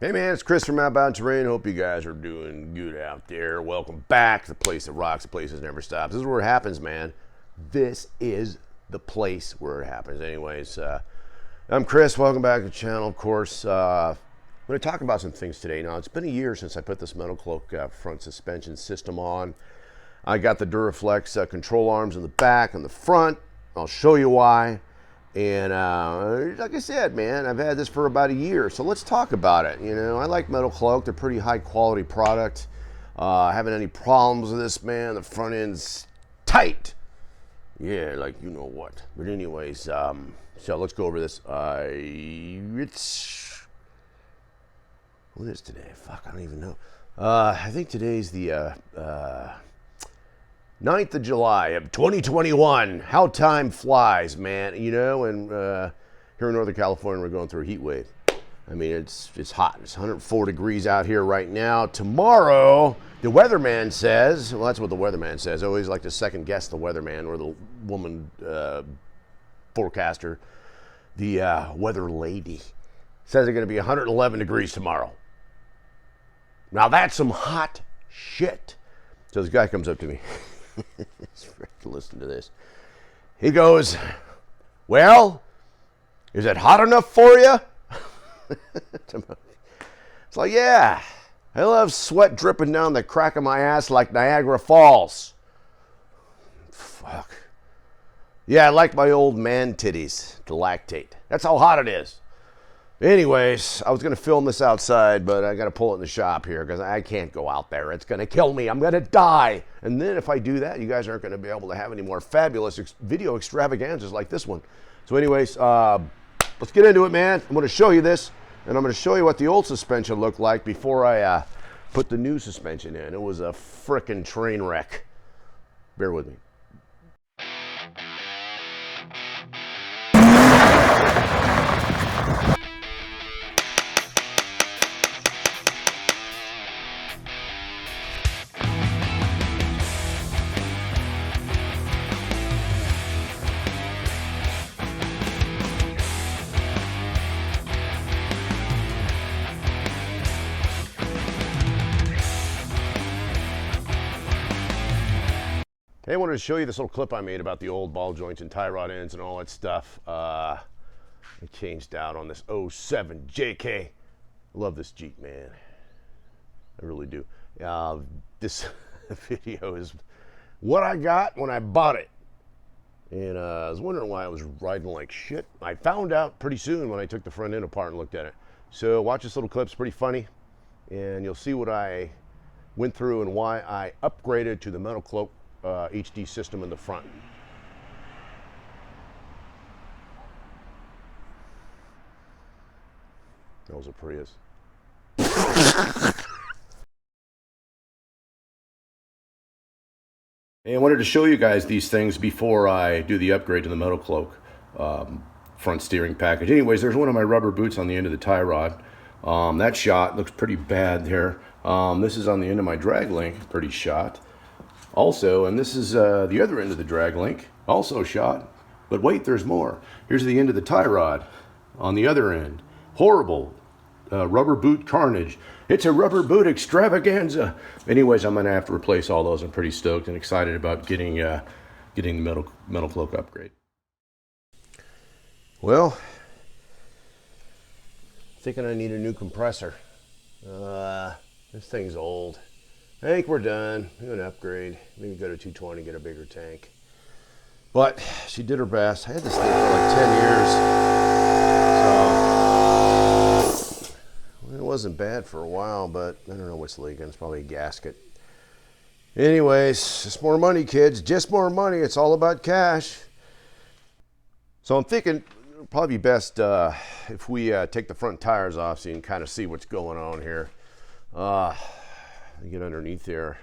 Hey man, it's Chris from Outbound Terrain. Hope you guys are doing good out there. Welcome back to the place that rocks, the place that never stops. This is where it happens, man. This is the place where it happens. Anyways, I'm Chris. Welcome back to the channel. Of course, I'm going to talk about some things today. Now, it's been a year since I put this Metalcloak front suspension system on. I got the Duraflex control arms in the back and the front. I'll show you why. And like I said, man, I've had this for about a year, so let's talk about it. You know, I like Metalcloak. They're pretty high quality product. Haven't any problems with this, man. The front end's tight. Yeah, like you know what. But anyways, so let's go over this. It's what is today? Fuck, I don't even know. I think today's the 9th of July of 2021. How time flies, man. You know, and here in Northern California, we're going through a heat wave. I mean, it's hot. It's 104 degrees out here right now. Tomorrow, the weatherman says, well, that's what the weatherman says. I always like to second guess the weatherman or the woman forecaster. The weather lady says it's going to be 111 degrees tomorrow. Now, that's some hot shit. So this guy comes up to me. Listen to this. He goes, well, is it hot enough for you? It's like, yeah, I love sweat dripping down the crack of my ass like Niagara Falls. Fuck. Yeah, I like my old man titties to lactate. That's how hot it is. Anyways, I was going to film this outside, but I got to pull it in the shop here because I can't go out there. It's going to kill me. I'm going to die. And then if I do that, you guys aren't going to be able to have any more fabulous video extravaganzas like this one. So anyways, let's get into it, man. I'm going to show you this, and I'm going to show you what the old suspension looked like before I put the new suspension in. It was a frickin' train wreck. Bear with me. Hey, I wanted to show you this little clip I made about the old ball joints and tie rod ends and all that stuff. I changed out on this 07 JK. I love this Jeep, man. I really do. This video is what I got when I bought it. And I was wondering why I was riding like shit. I found out pretty soon when I took the front end apart and looked at it. So watch this little clip, it's pretty funny. And you'll see what I went through and why I upgraded to the Metalcloak HD system in the front. That was a Prius. And I wanted to show you guys these things before I do the upgrade to the Metalcloak front steering package. Anyways, there's one of my rubber boots on the end of the tie rod. That shot looks pretty bad there. This is on the end of my drag link, pretty shot. Also, and this is the other end of the drag link, also shot. But wait, there's more. Here's the end of the tie rod on the other end. Horrible. Rubber boot carnage. It's a rubber boot extravaganza. Anyways, I'm going to have to replace all those. I'm pretty stoked and excited about getting the Metalcloak upgrade. Well, thinking I need a new compressor. This thing's old. I think we're done. We're going to upgrade. Maybe go to 220, get a bigger tank. But she did her best. I had this thing for like 10 years. So it wasn't bad for a while, but I don't know what's leaking. It's probably a gasket. Anyways, just more money, kids. Just more money. It's all about cash. So I'm thinking it'll probably be best if we take the front tires off so you can kind of see what's going on here. Get underneath there,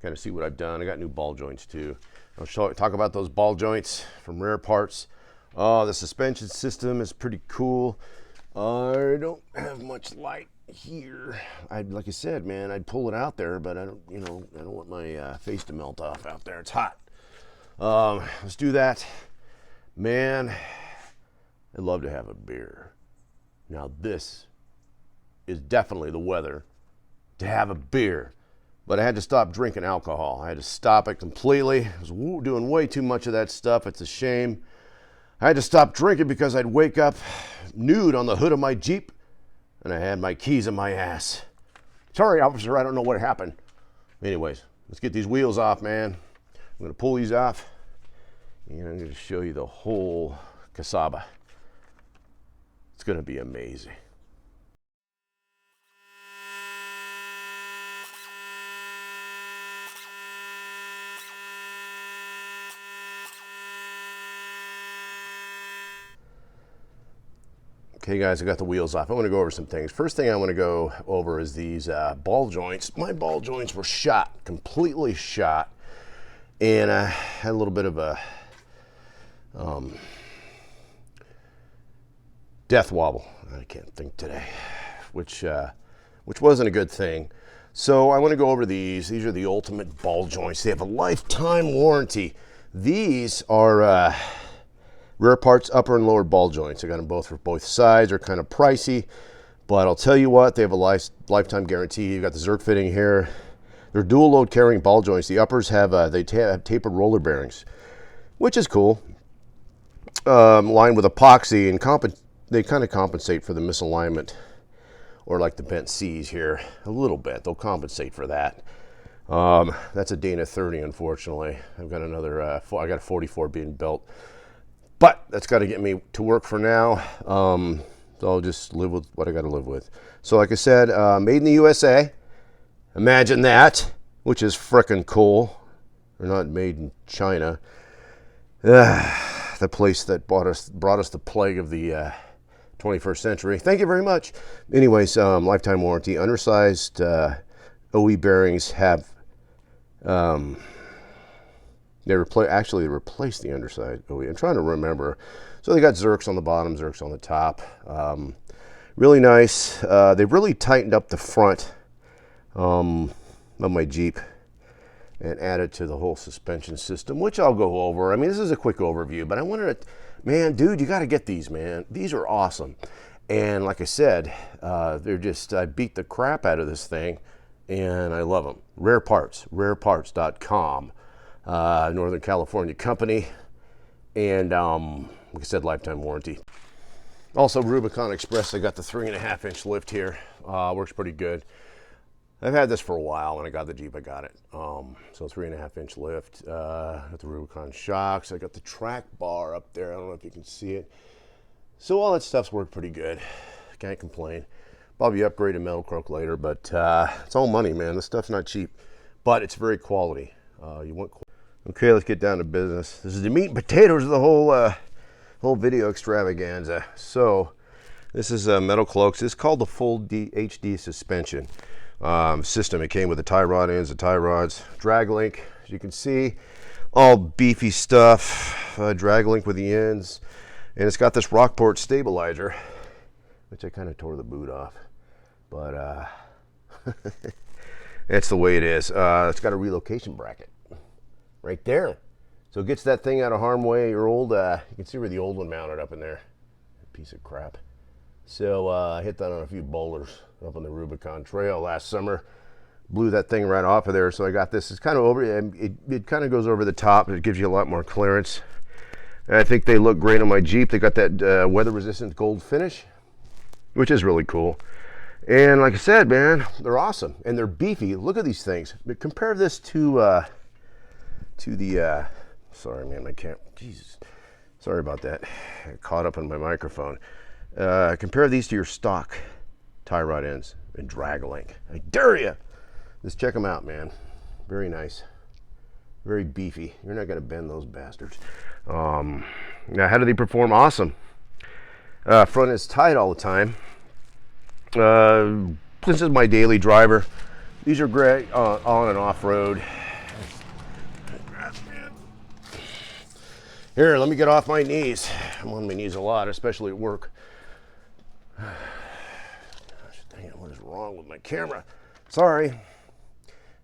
kind of see what I've done. I got new ball joints too. I'll talk about those ball joints from Rare Parts. The suspension system is pretty cool. I don't have much light here. Like I said, man, I'd pull it out there, but I don't want my face to melt off out there. It's hot. Let's do that. Man, I'd love to have a beer. Now this is definitely the weather to have a beer. But I had to stop drinking alcohol. I had to stop it completely. I was doing way too much of that stuff. It's a shame. I had to stop drinking because I'd wake up nude on the hood of my Jeep and I had my keys in my ass. Sorry, officer, I don't know what happened. Anyways, let's get these wheels off, man. I'm going to pull these off and I'm going to show you the whole cassava. It's going to be amazing. Okay, guys, I got the wheels off. I want to go over some things. First thing I want to go over is these ball joints. My ball joints were shot, completely shot, and I had a little bit of a death wobble. I can't think today, which wasn't a good thing. So I want to go over these. These are the ultimate ball joints. They have a lifetime warranty. These are rear parts, upper and lower ball joints. I got them both for both sides. They're kind of pricey, but I'll tell you what, they have a lifetime guarantee. You've got the Zerk fitting here. They're dual load carrying ball joints. The uppers have have tapered roller bearings, which is cool. Lined with epoxy, and they kind of compensate for the misalignment, or like the bent C's here a little bit. They'll compensate for that. That's a Dana 30, unfortunately. I've got another. I got a 44 being built. But that's got to get me to work for now. So I'll just live with what I got to live with. So like I said, made in the USA. Imagine that, which is frickin' cool. They're not made in China. The place that brought us the plague of the 21st century. Thank you very much. Anyways, lifetime warranty. Undersized OE bearings have... They replaced the underside OE. I'm trying to remember. So they got Zerks on the bottom, Zerks on the top. Really nice. They've really tightened up the front of my Jeep and added to the whole suspension system, which I'll go over. I mean, this is a quick overview, but I wanted to, man, dude, you got to get these, man. These are awesome. And like I said, they're just, I beat the crap out of this thing and I love them. Rare Parts, rareparts.com. Northern California company, and like I said, lifetime warranty. Also, Rubicon Express. I got the 3.5-inch lift here. Works pretty good. I've had this for a while. When I got the Jeep, I got it. So 3.5-inch lift. Got the Rubicon shocks. I got the track bar up there. I don't know if you can see it. So all that stuff's worked pretty good. Can't complain. Probably upgrade to Metalcloaks later, but it's all money, man. This stuff's not cheap, but it's very quality. You want. Okay, let's get down to business. This is the meat and potatoes of the whole video extravaganza. So this is Metalcloaks. It's called the full HD suspension system. It came with the tie rod ends, the tie rods, drag link, as you can see, all beefy stuff. Drag link with the ends, and it's got this RockSport Stabilizer, which I kind of tore the boot off, but it's the way it is. It's got a relocation bracket right there, so it gets that thing out of harm's way. Your old, you can see where the old one mounted up in there, piece of crap. So I hit that on a few boulders up on the Rubicon Trail last summer, blew that thing right off of there. So I got this. It's kind of over, it kind of goes over the top. It gives you a lot more clearance, and I think they look great on my Jeep. They got that weather resistant gold finish, which is really cool. And like I said, man, they're awesome and they're beefy. Look at these things. But compare this to the sorry, man, my camera, Jesus, sorry about that, I got caught up on my microphone. Compare these to your stock tie rod ends and drag link. I dare you. Just check them out, man. Very nice, very beefy. You're not gonna bend those bastards. Now, how do they perform? Awesome. Front is tight all the time. This is my daily driver. These are great on and off road. Here, let me get off my knees. I'm on my knees a lot, especially at work. Gosh, dang it, what is wrong with my camera? Sorry.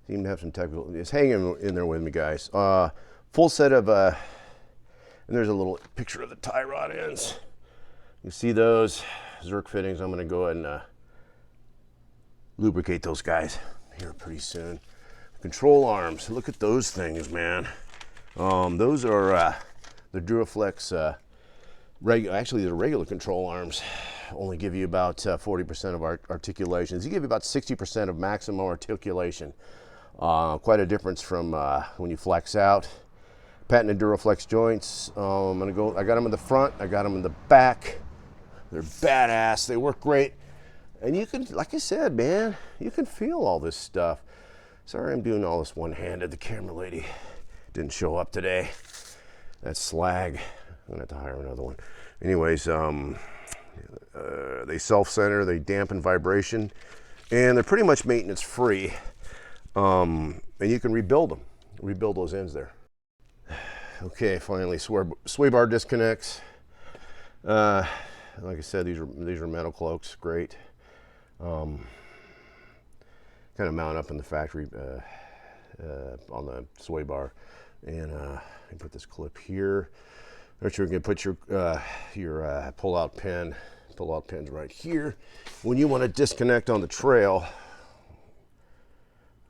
Seem to have some technical, just hang in there with me, guys. Full set of, and there's a little picture of the tie rod ends. You see those Zerk fittings. I'm gonna go ahead and lubricate those guys here pretty soon. Control arms, look at those things, man. Those are the Duraflex, actually the regular control arms only give you about 40% of articulations. You give you about 60% of maximum articulation. Quite a difference from when you flex out. Patented Duraflex joints. I got them in the front, I got them in the back. They're badass, they work great. And you can, like I said, man, you can feel all this stuff. Sorry I'm doing all this one-handed. The camera lady didn't show up today. That's slag. I'm gonna have to hire another one. Anyways, they self-center, they dampen vibration, and they're pretty much maintenance free. And you can rebuild them, rebuild those ends there. Okay, finally, sway bar disconnects. Like I said, these are Metalcloak's, great. Kind of mount up in the factory on the sway bar, and you put this clip here. Or you're going to put your pull-out pin. Pull-out pin's right here. When you want to disconnect on the trail,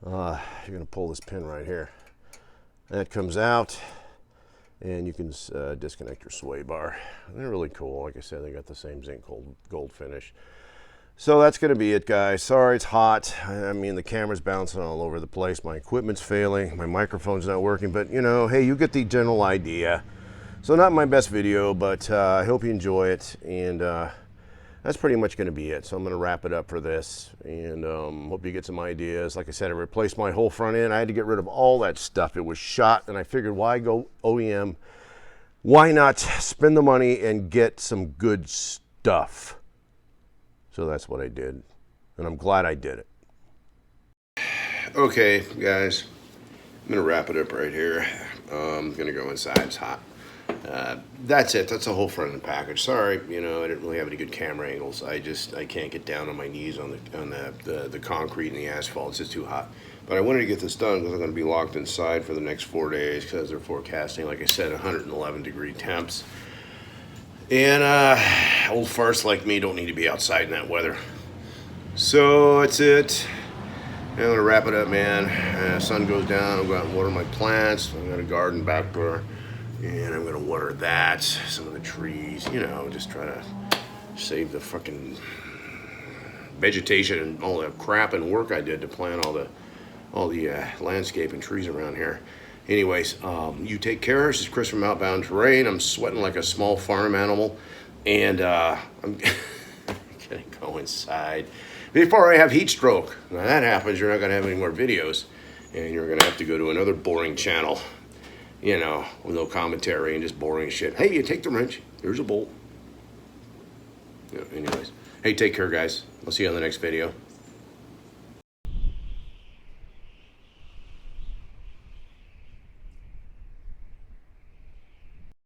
you're going to pull this pin right here. That comes out, and you can disconnect your sway bar. They're really cool. Like I said, they got the same zinc gold finish. So that's going to be it, guys. Sorry it's hot. I mean, the camera's bouncing all over the place. My equipment's failing. My microphone's not working. But, you know, hey, you get the general idea. So not my best video, but I hope you enjoy it. And that's pretty much going to be it. So I'm going to wrap it up for this. And hope you get some ideas. Like I said, I replaced my whole front end. I had to get rid of all that stuff. It was shot. And I figured, why go OEM? Why not spend the money and get some good stuff? So that's what I did, and I'm glad I did it. Okay, guys, I'm gonna wrap it up right here. I'm gonna go inside, it's hot. That's it, that's the whole front end package. Sorry, you know, I didn't really have any good camera angles. I can't get down on my knees on the concrete and the asphalt, it's just too hot. But I wanted to get this done because I'm gonna be locked inside for the next 4 days because they're forecasting, like I said, 111-degree temps. And old farts like me don't need to be outside in that weather. So that's it. I'm gonna wrap it up, man. Sun goes down, I'll go out and water my plants. I've got a garden back there, and I'm gonna water that, some of the trees, you know, just try to save the fucking vegetation and all the crap and work I did to plant all the landscape and trees around here. Anyways, you take care. This is Chris from Outbound Terrain. I'm sweating like a small farm animal, and I'm gonna go inside before I have heat stroke. When that happens, you're not gonna have any more videos, and you're gonna have to go to another boring channel, you know, with no commentary and just boring shit. Hey, you take the wrench. Here's a bolt. Yeah, anyways, hey, take care, guys. I'll see you on the next video.